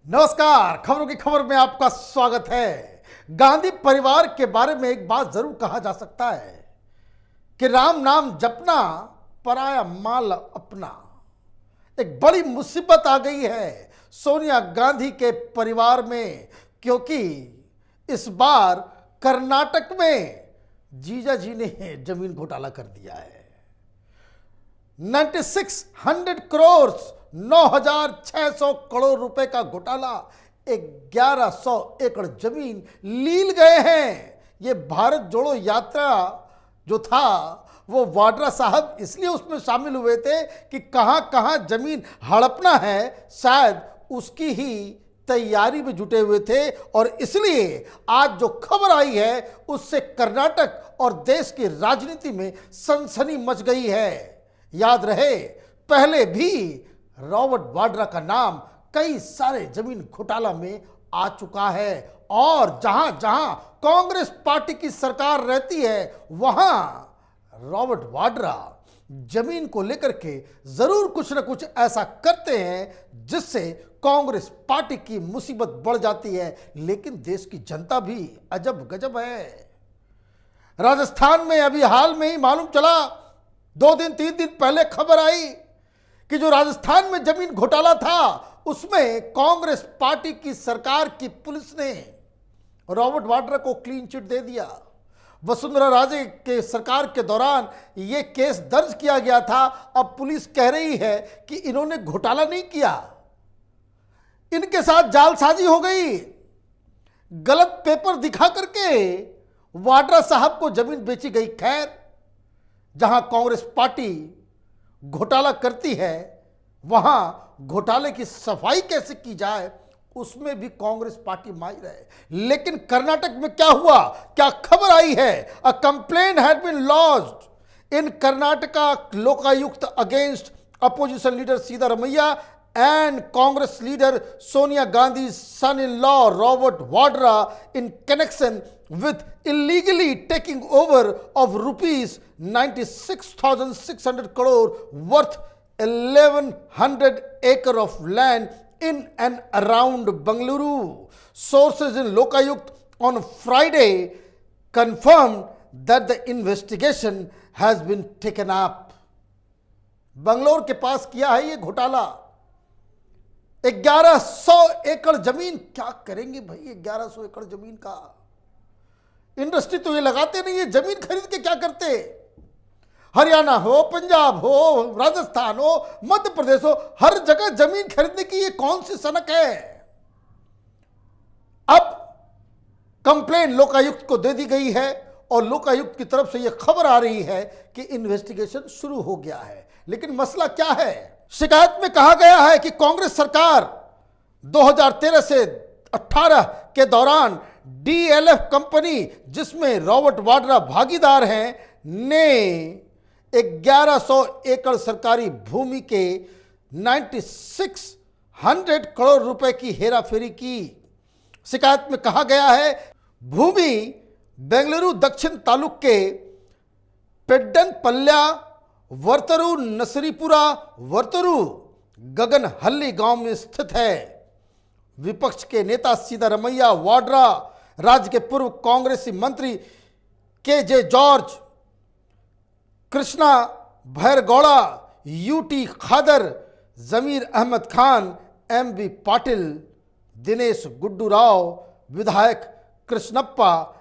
नमस्कार, खबरों की खबर में आपका स्वागत है। गांधी परिवार के बारे में एक बात जरूर कहा जा सकता है कि राम नाम जपना पराया माल अपना। एक बड़ी मुसीबत आ गई है सोनिया गांधी के परिवार में, क्योंकि इस बार कर्नाटक में जीजा जी ने जमीन घोटाला कर दिया है। 9600 करोड़ 9600 करोड़ रुपए का घोटाला, 1100 एकड़ जमीन लील गए हैं। ये भारत जोड़ो यात्रा जो था वो वाड्रा साहब इसलिए उसमें शामिल हुए थे कि कहां कहां जमीन हड़पना है, शायद उसकी ही तैयारी में जुटे हुए थे। और इसलिए आज जो खबर आई है उससे कर्नाटक और देश की राजनीति में सनसनी मच गई है। याद रहे, पहले भी रॉबर्ट वाड्रा का नाम कई सारे जमीन घोटाला में आ चुका है, और जहां जहां कांग्रेस पार्टी की सरकार रहती है वहां रॉबर्ट वाड्रा जमीन को लेकर के जरूर कुछ न कुछ ऐसा करते हैं जिससे कांग्रेस पार्टी की मुसीबत बढ़ जाती है। लेकिन देश की जनता भी अजब गजब है। राजस्थान में अभी हाल में ही मालूम चला, 2 दिन 3 दिन पहले खबर आई कि जो राजस्थान में जमीन घोटाला था उसमें कांग्रेस पार्टी की सरकार की पुलिस ने रॉबर्ट वाड्रा को क्लीन चिट दे दिया। वसुंधरा राजे के सरकार के दौरान यह केस दर्ज किया गया था। अब पुलिस कह रही है कि इन्होंने घोटाला नहीं किया, इनके साथ जालसाजी हो गई। गलत पेपर दिखा करके वाड्रा साहब को जमीन बेची गई। खैर, जहां कांग्रेस पार्टी घोटाला करती है वहां घोटाले की सफाई कैसे की जाए उसमें भी कांग्रेस पार्टी माहिर है। लेकिन कर्नाटक में क्या हुआ, क्या खबर आई है? A complaint had been launched in Karnataka Lokayukta against opposition leader Siddaramaiah and Congress leader Sonia Gandhi's son-in-law Robert Vadra in connection with illegally taking over of rupees 96,600 crore worth 1100 acre of land in and around Bengaluru. Sources in Lokayukt on Friday confirmed that the investigation has been taken up. Bangalore के पास किया है ये घोटाला। 1100 एकड़ जमीन, क्या करेंगे भाई 1100 एकड़ जमीन का? इंडस्ट्री तो ये लगाते नहीं है, जमीन खरीद के क्या करते? हरियाणा हो, पंजाब हो, राजस्थान हो, मध्य प्रदेश हो, हर जगह जमीन खरीदने की ये कौन सी सनक है? अब कंप्लेंट लोकायुक्त को दे दी गई है और लोकायुक्त की तरफ से यह खबर आ रही है कि इन्वेस्टिगेशन शुरू हो गया है। लेकिन मसला क्या है? शिकायत में कहा गया है कि कांग्रेस सरकार 2013 से 18 के दौरान डीएलएफ कंपनी, जिसमें रॉबर्ट वाड्रा भागीदार हैं, ने 1100 एकड़ सरकारी भूमि के 9600 करोड़ रुपए की हेराफेरी की। शिकायत में कहा गया है भूमि बेंगलुरु दक्षिण तालुक के पेड्डनपल्ल्या वर्तरू नसरीपुरा वर्तरू गगनहल्ली गांव में स्थित है। विपक्ष के नेता सिद्धारमैया वाड्रा, राज्य के पूर्व कांग्रेसी मंत्री के जॉर्ज, कृष्णा भैरगौड़ा, यूटी खादर, जमीर अहमद खान, एमबी पाटिल, दिनेश गुड्डू राव, विधायक कृष्णप्पा,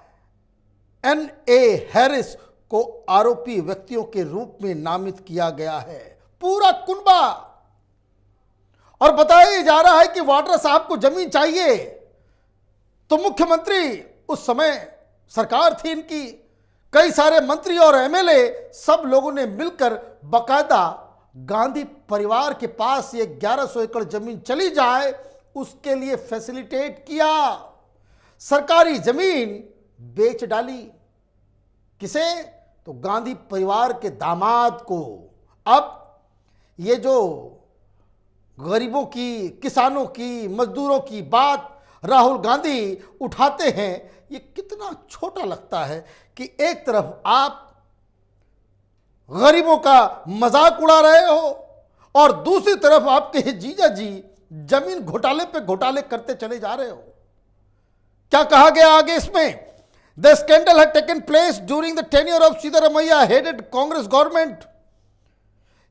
एनए हैरिस को आरोपी व्यक्तियों के रूप में नामित किया गया है। पूरा कुनबा। और बताया जा रहा है कि वाड्रा साहब को जमीन चाहिए तो मुख्यमंत्री, उस समय सरकार थी इनकी, कई सारे मंत्री और एमएलए, सब लोगों ने मिलकर बकायदा गांधी परिवार के पास ये 1100 एकड़ जमीन चली जाए उसके लिए फैसिलिटेट किया। सरकारी जमीन बेच डाली। किसे? तो गांधी परिवार के दामाद को। अब ये जो गरीबों की, किसानों की, मजदूरों की बात राहुल गांधी उठाते हैं, ये कितना छोटा लगता है कि एक तरफ आप गरीबों का मजाक उड़ा रहे हो और दूसरी तरफ आपके जीजा जी जमीन घोटाले पे घोटाले करते चले जा रहे हो। क्या कहा गया आगे इसमें? The scandal had taken place during the tenure of Siddaramaiah headed Congress government.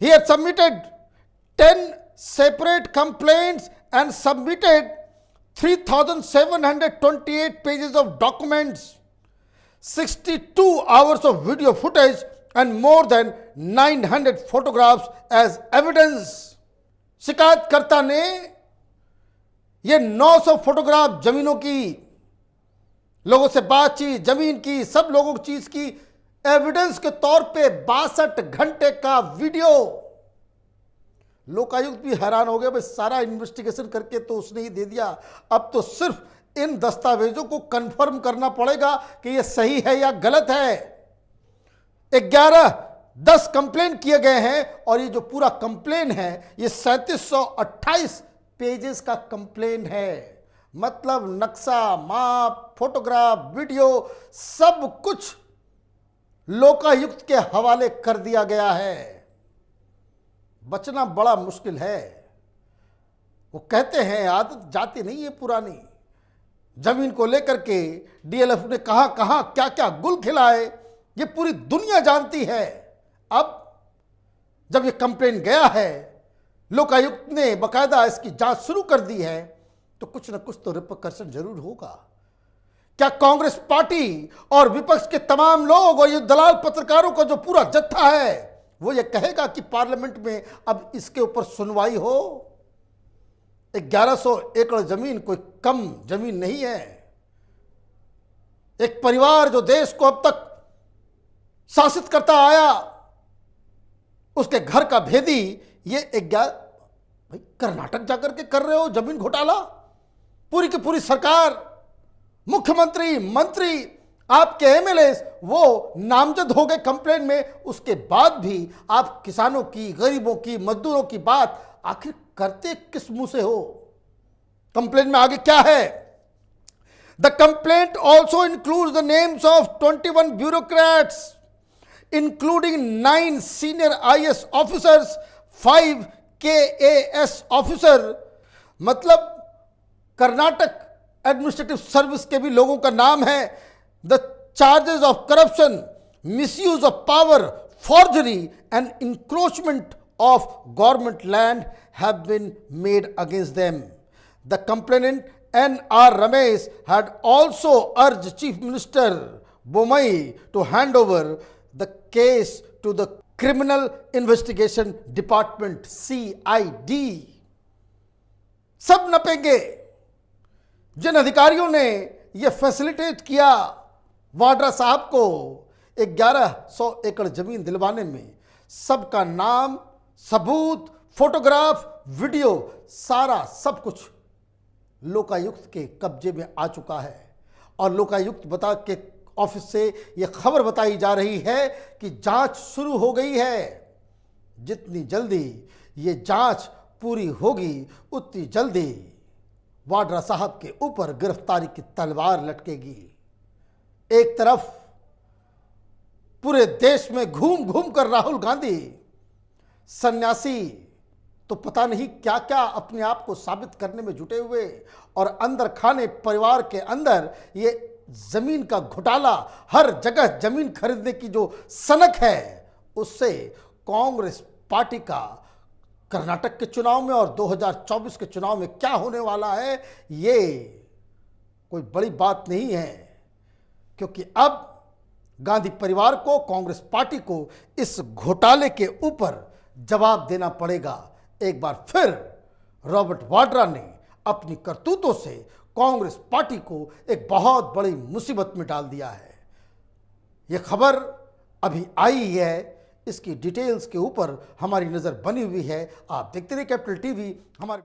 He had submitted 10 separate complaints and submitted 3,728 pages of documents, 62 hours of video footage and more than 900 photographs as evidence। शिकायतकर्ता ने ये 900 photograph जमीनों की, लोगों से बातचीत, जमीन की, सब लोगों की चीज की एविडेंस के तौर पे 62 घंटे का वीडियो। लोकायुक्त भी हैरान हो गया, भाई सारा इन्वेस्टिगेशन करके तो उसने ही दे दिया, अब तो सिर्फ इन दस्तावेजों को कंफर्म करना पड़ेगा कि ये सही है या गलत है। 10 कंप्लेन किए गए हैं और ये जो पूरा कंप्लेन है ये 3728 पेजेस का कंप्लेन है। मतलब नक्शा, माप, फोटोग्राफ, वीडियो सब कुछ लोकायुक्त के हवाले कर दिया गया है। बचना बड़ा मुश्किल है। वो कहते हैं आदत जाती नहीं है पुरानी। जमीन को लेकर के डीएलएफ ने कहां कहां क्या क्या गुल खिलाए ये पूरी दुनिया जानती है। अब जब ये कंप्लेन गया है, लोकायुक्त ने बकायदा इसकी जांच शुरू कर दी है, तो कुछ ना कुछ तो रिपरकशन जरूर होगा। क्या कांग्रेस पार्टी और विपक्ष के तमाम लोग और ये दलाल पत्रकारों का जो पूरा जत्था है वो ये कहेगा कि पार्लियामेंट में अब इसके ऊपर सुनवाई हो? 1100 एकड़ जमीन कोई कम जमीन नहीं है। एक परिवार जो देश को अब तक शासित करता आया, उसके घर का भेदी ये भाई कर्नाटक जाकर के कर रहे हो जमीन घोटाला। पूरी की पूरी सरकार, मुख्यमंत्री, मंत्री, आपके एमएलए वो नामजद हो गए कंप्लेन में। उसके बाद भी आप किसानों की, गरीबों की, मजदूरों की बात आखिर करते किस मुंह से हो? कंप्लेन में आगे क्या है? The complaint also includes the names of 21 bureaucrats including 9 senior IAS officers, 5 KAS officer. मतलब कर्नाटक एडमिनिस्ट्रेटिव सर्विस के भी लोगों का नाम है। The charges of corruption, misuse of power, forgery and encroachment of government land have been made against them. The complainant N.R. Ramesh had also urged Chief Minister Bommai to hand over the case to the Criminal Investigation Department CID। सब नपेंगे। जिन अधिकारियों ने यह facilitate किया वाड्रा साहब को 1100 एकड़ जमीन दिलवाने में, सबका नाम, सबूत, फोटोग्राफ, वीडियो, सारा सब कुछ लोकायुक्त के कब्जे में आ चुका है। और लोकायुक्त बता के ऑफिस से यह खबर बताई जा रही है कि जांच शुरू हो गई है। जितनी जल्दी ये जांच पूरी होगी उतनी जल्दी वाड्रा साहब के ऊपर गिरफ्तारी की तलवार लटकेगी। एक तरफ पूरे देश में घूम घूम कर राहुल गांधी सन्यासी तो पता नहीं क्या क्या अपने आप को साबित करने में जुटे हुए, और अंदर खाने परिवार के अंदर ये जमीन का घोटाला, हर जगह जमीन खरीदने की जो सनक है, उससे कांग्रेस पार्टी का कर्नाटक के चुनाव में और 2024 के चुनाव में क्या होने वाला है ये कोई बड़ी बात नहीं है। क्योंकि अब गांधी परिवार को, कांग्रेस पार्टी को इस घोटाले के ऊपर जवाब देना पड़ेगा। एक बार फिर रॉबर्ट वाड्रा ने अपनी करतूतों से कांग्रेस पार्टी को एक बहुत बड़ी मुसीबत में डाल दिया है। यह खबर अभी आई है, इसकी डिटेल्स के ऊपर हमारी नज़र बनी हुई है। आप देखते रहिए कैपिटल टीवी। हमारे